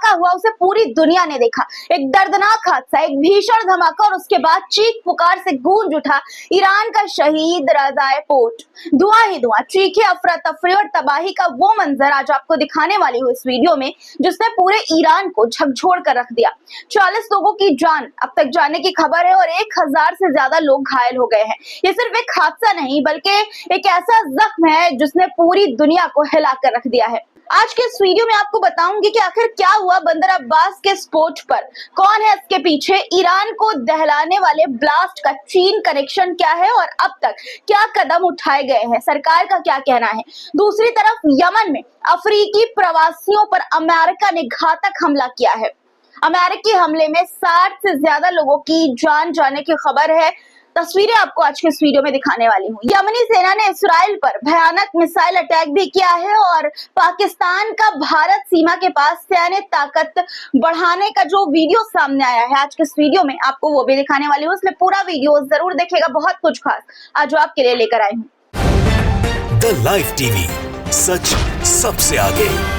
हादसा हुआ उसे पूरी दुनिया ने देखा। एक दर्दनाक हादसा, एक भीषण धमाका और उसके बाद चीख पुकार से गूंज उठा ईरान का शहीद रज़ाए पोर्ट। धुआं ही धुआं, चीखें, अफरा तफरी और तबाही का वो मंजर आज आपको दिखाने वाली हूँ इस वीडियो में, जिसने पूरे ईरान को झकझोर कर रख दिया। 40 लोगों की जान अब तक जाने की खबर है और 1000 से ज्यादा लोग घायल हो गए हैं। ये सिर्फ एक हादसा नहीं बल्कि एक ऐसा जख्म है जिसने पूरी दुनिया को हिला कर रख दिया है। आज के इस वीडियो में आपको बताऊंगी कि आखिर क्या हुआ बंदर अब्बास के स्फोट पर, कौन है इसके पीछे, ईरान को दहलाने वाले ब्लास्ट का चीन कनेक्शन क्या है और अब तक क्या कदम उठाए गए हैं, सरकार का क्या कहना है। दूसरी तरफ यमन में अफ्रीकी प्रवासियों पर अमेरिका ने घातक हमला किया है। अमेरिकी हमले में 60 से ज्यादा लोगों की जान जाने की खबर है। तस्वीरें आपको आज के इस वीडियो में दिखाने वाली हूँ। यमनी सेना ने इसराइल पर भयानक मिसाइल अटैक भी किया है और पाकिस्तान का भारत सीमा के पास सैन्य ताकत बढ़ाने का जो वीडियो सामने आया है आज के इस वीडियो में आपको वो भी दिखाने वाली हूँ, इसलिए पूरा वीडियो जरूर देखिएगा। बहुत कुछ खास आज आपके लिए लेकर आई हूँ। द लाइव टीवी, सच सबसे आगे।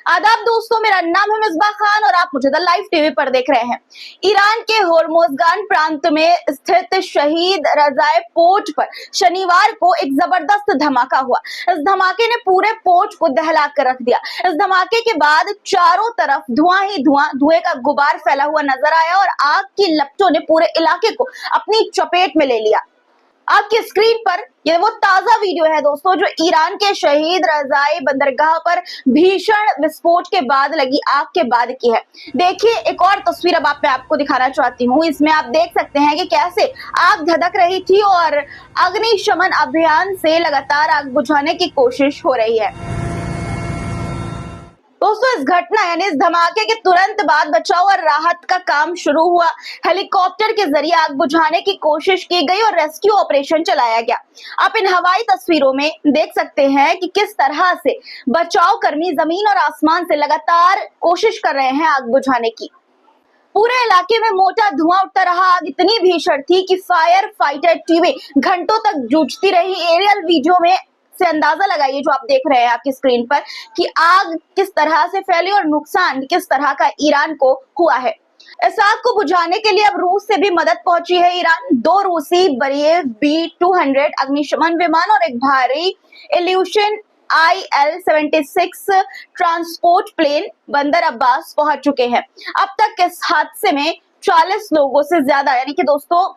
आदाब दोस्तों, मेरा नाम है मिसबा खान और आप मुझे द लाइव टीवी पर देख रहे हैं। ईरान के होर्मुजगान प्रांत में स्थित शहीद रज़ाए पोर्ट पर शनिवार को एक जबरदस्त धमाका हुआ। इस धमाके ने पूरे पोर्ट को दहला कर रख दिया। इस धमाके के बाद चारों तरफ धुआं ही धुआं, धुएं का गुबार फैला हुआ नजर आया और आग की लपटों ने पूरे इलाके को अपनी चपेट में ले लिया। आपकी स्क्रीन पर ये वो ताजा वीडियो है दोस्तों, जो ईरान के शहीद रज़ाए बंदरगाह पर भीषण विस्फोट के बाद लगी आग के बाद की है। देखिए एक और तस्वीर अब मैं आपको दिखाना चाहती हूँ। इसमें आप देख सकते हैं कि कैसे आग धधक रही थी और अग्निशमन अभियान से लगातार आग बुझाने की कोशिश हो रही है। दोस्तों इस घटना यानी इस धमाके के तुरंत बाद बचाव और राहत का काम शुरू हुआ। हेलीकॉप्टर के जरिए आग बुझाने की कोशिश की गई और रेस्क्यू ऑपरेशन चलाया गया। आप इन हवाई तस्वीरों में देख सकते हैं कि किस तरह से बचाव कर्मी जमीन और आसमान से लगातार कोशिश कर रहे हैं आग बुझाने की। पूरे इलाके में मोटा धुआं उठता रहा। आग इतनी भीषण थी कि फायर फाइटर टीमें घंटों तक जूझती रही। एरियल वीडियो में से अंदाजा लगाइए जो आप देख रहे हैं आपकी स्क्रीन पर कि आग किस तरह से फैली और नुकसान किस तरह का ईरान को हुआ है। इस आग को बुझाने के लिए अब रूस से भी मदद पहुंची है। ईरान 2 रूसी बरेव B-200 अग्निशमन विमान और एक भारी इल्यूशन IL-76 ट्रांसपोर्ट प्लेन बंदर अब्बास पहुंच चुके हैं। अब तक इस हादसे में 40 लोगों से ज्यादा, यानी कि दोस्तों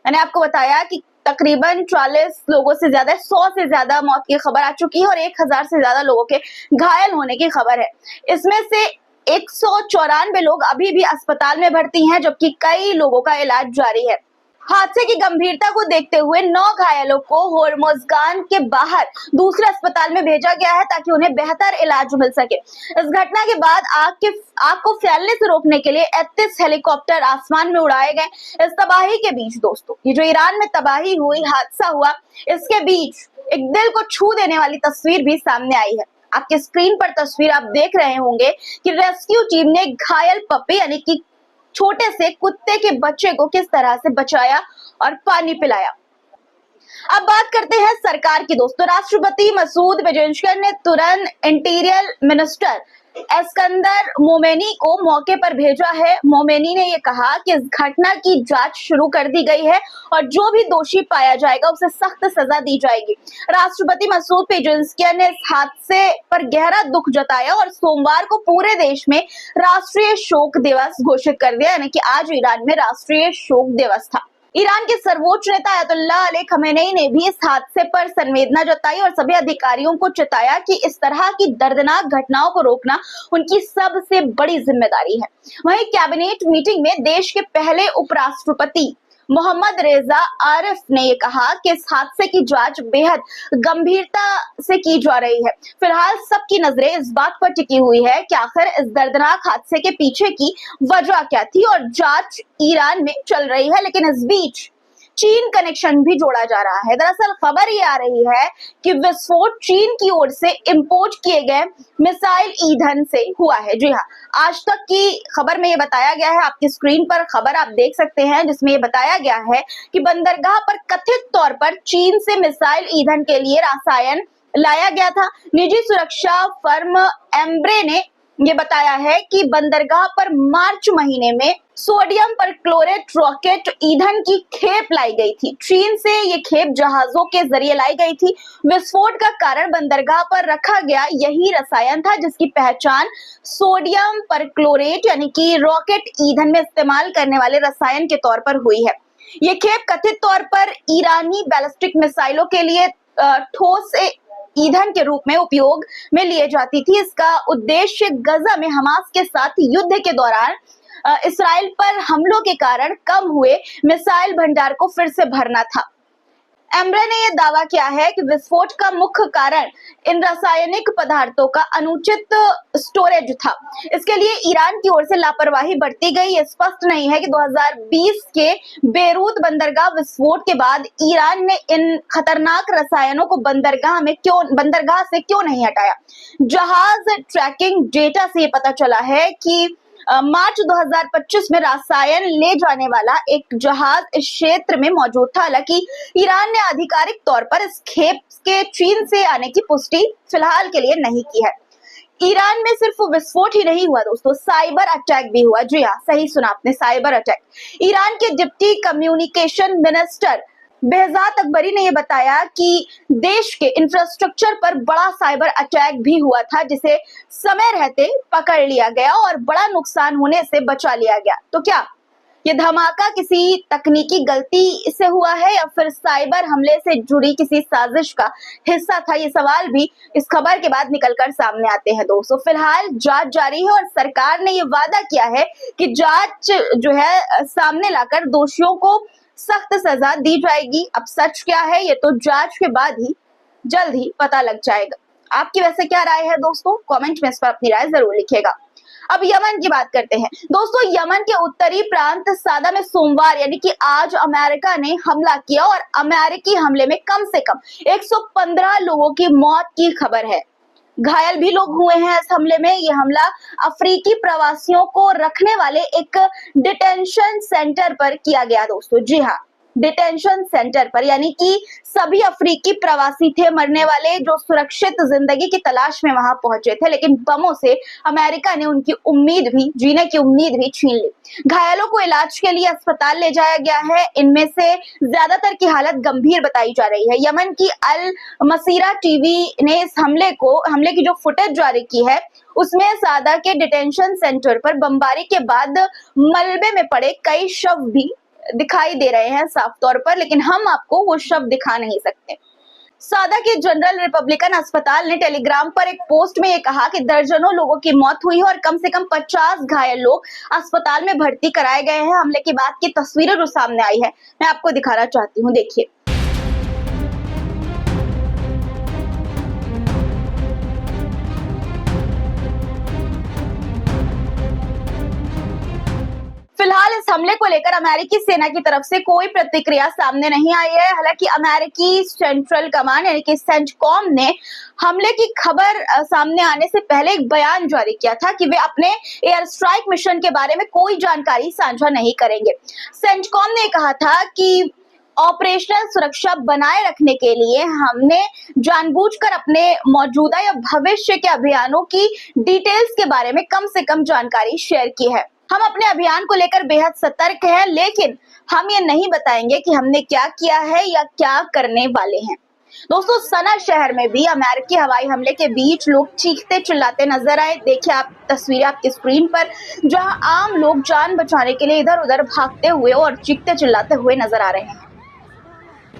मैंने आपको बताया कि तकरीबन 40 लोगों से ज्यादा, 100 से ज्यादा मौत की खबर आ चुकी है और 1000 से ज्यादा लोगों के घायल होने की खबर है। इसमें से 194 लोग अभी भी अस्पताल में भर्ती हैं, जबकि कई लोगों का इलाज जारी है। हादसे की गंभीरता को देखते हुए 9 घायलों को होर्मुजगान के बाहर दूसरे अस्पताल में भेजा गया है ताकि उन्हें बेहतर इलाज मिल सके। इस घटना के बाद आग को फैलने से रोकने के लिए 38 हेलीकॉप्टर आसमान में उड़ाए गए। इस तबाही के बीच दोस्तों, ये जो ईरान में तबाही हुई, हादसा हुआ, इसके बीच एक दिल को छू देने वाली तस्वीर भी सामने आई है। आपके स्क्रीन पर तस्वीर आप देख रहे होंगे कि रेस्क्यू टीम ने घायल पप्पी यानी कि छोटे से कुत्ते के बच्चे को किस तरह से बचाया और पानी पिलाया। अब बात करते हैं सरकार की दोस्तों। राष्ट्रपति मसूद पेजेश्कियान ने तुरंत इंटीरियर मिनिस्टर एस्कंदर मोमेनी को मौके पर भेजा है। मोमेनी ने यह कहा कि इस घटना की जांच शुरू कर दी गई है और जो भी दोषी पाया जाएगा उसे सख्त सजा दी जाएगी। राष्ट्रपति मसूद पेजेश्कियान ने इस हादसे पर गहरा दुख जताया और सोमवार को पूरे देश में राष्ट्रीय शोक दिवस घोषित कर दिया, यानी कि आज ईरान में राष्ट्रीय शोक दिवस था। ईरान के सर्वोच्च नेता अयतुल्लाह अली खमेनी ने भी इस हादसे पर संवेदना जताई और सभी अधिकारियों को चेताया कि इस तरह की दर्दनाक घटनाओं को रोकना उनकी सबसे बड़ी जिम्मेदारी है। वहीं कैबिनेट मीटिंग में देश के पहले उपराष्ट्रपति मोहम्मद रेजा आरिफ ने यह कहा कि इस हादसे की जांच बेहद गंभीरता से की जा रही है। फिलहाल सबकी नजरें इस बात पर टिकी हुई है कि आखिर इस दर्दनाक हादसे के पीछे की वजह क्या थी और जांच ईरान में चल रही है। लेकिन इस बीच चीन कनेक्शन भी जोड़ा जा रहा है। दरअसल खबर ये आ रही है कि विस्फोट चीन की ओर से इंपोर्ट किए गए मिसाइल ईंधन से हुआ है। जी हाँ, आज तक की खबर में ये बताया गया है, आपकी स्क्रीन पर खबर आप देख सकते हैं, जिसमें ये बताया गया है कि बंदरगाह पर कथित तौर पर चीन से मिसाइल ईंधन के लिए रसायन लाया गया था। निजी सुरक्षा फर्म एम्ब्रे ने ये बताया है कि बंदरगाह पर मार्च महीने में सोडियम परक्लोरेट रॉकेट ईंधन की खेप लाई गई थी। चीन से ये खेप जहाजों के जरिए लाई गई थी। विस्फोट का कारण बंदरगाह पर रखा गया यही रसायन था, जिसकी पहचान सोडियम परक्लोरेट यानी कि रॉकेट ईंधन में इस्तेमाल करने वाले रसायन के तौर पर हुई है। ये खेप कथित तौर पर ईरानी बैलिस्टिक मिसाइलों के लिए ठोस ईंधन के रूप में उपयोग में लिए जाती थी। इसका उद्देश्य गजा में हमास के साथ युद्ध के दौरान इसराइल पर हमलों के कारण कम हुए मिसाइल भंडार को फिर से भरना था। एम्ब्रे ने यह दावा किया है कि विस्फोट का मुख्य कारण इन रासायनिक पदार्थों का अनुचित स्टोरेज था। इसके लिए ईरान की ओर से लापरवाही बरती गई। ये स्पष्ट नहीं है कि 2020 के बेरूत बंदरगाह विस्फोट के बाद ईरान ने इन खतरनाक रसायनों को बंदरगाह से क्यों नहीं हटाया। जहाज ट्रैकिंग डेटा से ये पता चला है कि मार्च 2025 में रसायन ले जाने वाला एक जहाज इस क्षेत्र में मौजूद था। हालांकि ईरान ने आधिकारिक तौर पर इस खेप के चीन से आने की पुष्टि फिलहाल के लिए नहीं की है। ईरान में सिर्फ विस्फोट ही नहीं हुआ दोस्तों, साइबर अटैक भी हुआ। जी हाँ, सही सुना आपने, साइबर अटैक। ईरान के deputy communication minister Behzad Akbari ने यह बताया कि देश के इंफ्रास्ट्रक्चर पर बड़ा साइबर अटैक भी हुआ था, जिसे समय रहते पकड़ लिया गया और बड़ा नुकसान होने से बचा लिया गया। तो क्या ये धमाका किसी तकनीकी गलती से हुआ है या फिर साइबर हमले से जुड़ी किसी साजिश का हिस्सा था? ये सवाल भी इस खबर के बाद निकलकर सामने आते हैं दोस्तों। फिलहाल जांच जारी है और सरकार ने ये वादा किया है कि जांच जो है सामने लाकर दोषियों को सख्त सजा दी जाएगी। अब सच क्या है ये तो जांच के बाद ही जल्द ही पता लग जाएगा। आपकी वैसे क्या राय है दोस्तों? कमेंट में इस पर अपनी राय जरूर लिखिएगा। अब यमन की बात करते हैं दोस्तों। यमन के उत्तरी प्रांत सादा में सोमवार यानी कि आज अमेरिका ने हमला किया और अमेरिकी हमले में कम से कम 115 लोगों की मौत की खबर है। घायल भी लोग हुए हैं इस हमले में। यह हमला अफ्रीकी प्रवासियों को रखने वाले एक डिटेंशन सेंटर पर किया गया दोस्तों। जी हाँ, डिटेंशन सेंटर पर, यानी कि सभी अफ्रीकी प्रवासी थे मरने वाले जो सुरक्षित जिंदगी की तलाश में वहां पहुंचे थे, लेकिन बमों से अमेरिका ने उनकी जीने की उम्मीद भी छीन ली। घायलों को इलाज के लिए अस्पताल ले जाया गया है। इनमें से ज्यादातर की हालत गंभीर बताई जा रही है। यमन की अल मसीरा टीवी ने इस हमले की जो फुटेज जारी की है उसमें सादा के डिटेंशन सेंटर पर बमबारी के बाद मलबे में पड़े कई शव भी दिखाई दे रहे हैं साफ तौर पर, लेकिन हम आपको वो शव दिखा नहीं सकते। सादा के जनरल रिपब्लिकन अस्पताल ने टेलीग्राम पर एक पोस्ट में ये कहा कि दर्जनों लोगों की मौत हुई है और कम से कम 50 घायल लोग अस्पताल में भर्ती कराए गए हैं। हमले के बाद की तस्वीरें जो सामने आई है मैं आपको दिखाना चाहती हूँ, देखिए। फिलहाल इस हमले को लेकर अमेरिकी सेना की तरफ से कोई प्रतिक्रिया सामने नहीं आई है। हालांकि अमेरिकी सेंट्रल कमांड यानी कि सेंटकॉम ने हमले की खबर सामने आने से पहले एक बयान जारी किया था कि वे अपने एयर स्ट्राइक मिशन के बारे में कोई जानकारी साझा नहीं करेंगे। सेंटकॉम ने कहा था कि ऑपरेशनल सुरक्षा बनाए रखने के लिए हमने जानबूझकर अपने मौजूदा या भविष्य के अभियानों की डिटेल्स के बारे में कम से कम जानकारी शेयर की है। हम अपने अभियान को लेकर बेहद सतर्क हैं, लेकिन हम ये नहीं बताएंगे कि हमने क्या किया है या क्या करने वाले हैं। दोस्तों, सना शहर में भी अमेरिकी हवाई हमले के बीच लोग चीखते चिल्लाते नजर आए। देखिए आप तस्वीरें आपकी स्क्रीन पर, जहां आम लोग जान बचाने के लिए इधर उधर भागते हुए और चीखते चिल्लाते हुए नजर आ रहे हैं।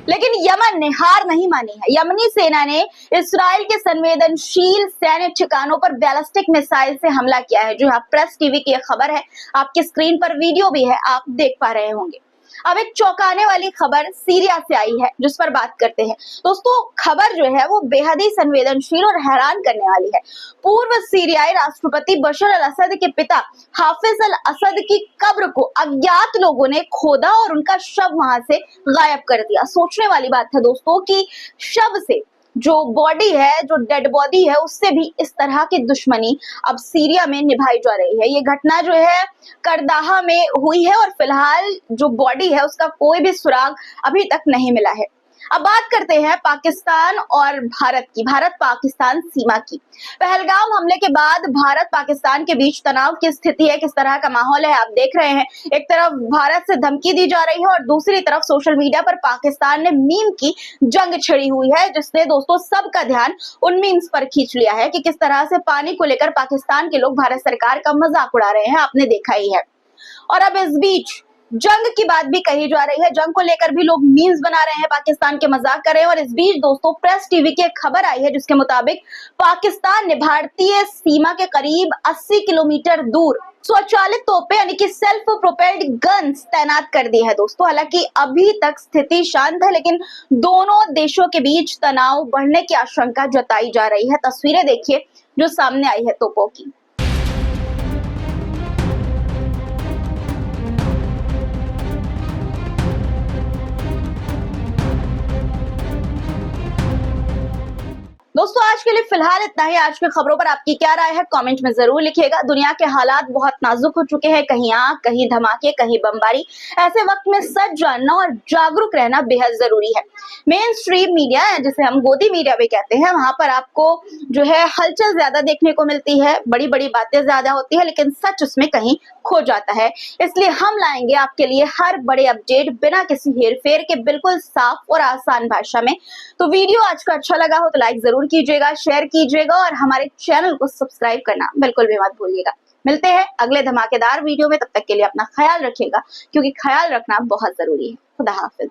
लेकिन यमन ने हार नहीं मानी है। यमनी सेना ने इस्राइल के संवेदनशील सैन्य ठिकानों पर बैलिस्टिक मिसाइल से हमला किया है। जो प्रेस टीवी की खबर है, आपकी स्क्रीन पर वीडियो भी है, आप देख पा रहे होंगे। अब एक चौंकाने वाली खबर सीरिया से आई है जिस पर बात करते हैं। दोस्तों, खबर जो है वो बेहद ही संवेदनशील और हैरान करने वाली है। पूर्व सीरियाई राष्ट्रपति बशर अल असद के पिता हाफिज अल असद की कब्र को अज्ञात लोगों ने खोदा और उनका शव वहां से गायब कर दिया। सोचने वाली बात है दोस्तों कि शव से जो बॉडी है, जो डेड बॉडी है, उससे भी इस तरह की दुश्मनी अब सीरिया में निभाई जा रही है। ये घटना जो है करदाहा में हुई है और फिलहाल जो बॉडी है उसका कोई भी सुराग अभी तक नहीं मिला है। अब बात करते हैं पाकिस्तान और भारत की, भारत पाकिस्तान सीमा की। पहलगाम हमले के बाद भारत पाकिस्तान के बीच तनाव की स्थिति है, किस तरह का माहौल है आप देख रहे हैं। एक तरफ भारत से धमकी दी जा रही है और दूसरी तरफ सोशल मीडिया पर पाकिस्तान ने मीम की जंग छिड़ी हुई है, जिसने दोस्तों सबका ध्यान उन मीम्स पर खींच लिया है कि किस तरह से पानी को लेकर पाकिस्तान के लोग भारत सरकार का मजाक उड़ा रहे हैं, आपने देखा ही है। और अब इस बीच जंग की बात भी कही जा रही है, जंग को लेकर भी लोग मीम्स बना रहे हैं, पाकिस्तान के मजाक कर रहे हैं। और इस बीच दोस्तों प्रेस टीवी की एक खबर आई है जिसके मुताबिक पाकिस्तान ने भारतीय सीमा के करीब 80 किलोमीटर दूर स्वचालित तोपें यानी कि सेल्फ प्रोपेल्ड गन्स तैनात कर दी है दोस्तों। हालांकि अभी तक स्थिति शांत है, लेकिन दोनों देशों के बीच तनाव बढ़ने की आशंका जताई जा रही है। तस्वीरें देखिए जो सामने आई है तोपों की। दोस्तों आज के लिए फिलहाल इतना ही। आज की खबरों पर आपकी क्या राय है कमेंट में जरूर लिखिएगा। दुनिया के हालात बहुत नाजुक हो चुके हैं, कहीं आग, कहीं धमाके, कहीं बमबारी। ऐसे वक्त में सच जानना और जागरूक रहना बेहद जरूरी है। मेन स्ट्रीम मीडिया है, जिसे हम गोदी मीडिया भी कहते हैं, वहां पर आपको जो है हलचल ज्यादा देखने को मिलती है, बड़ी बड़ी बातें ज्यादा होती है, लेकिन सच उसमें कहीं खो जाता है। इसलिए हम लाएंगे आपके लिए हर बड़े अपडेट बिना किसी हेरफेर के, बिल्कुल साफ और आसान भाषा में। तो वीडियो आज का अच्छा लगा हो तो लाइक जरूर कीजिएगा, शेयर कीजिएगा और हमारे चैनल को सब्सक्राइब करना बिल्कुल भी मत भूलिएगा। मिलते हैं अगले धमाकेदार वीडियो में, तब तक के लिए अपना ख्याल रखिएगा, क्योंकि ख्याल रखना बहुत जरूरी है। खुदा हाफिज।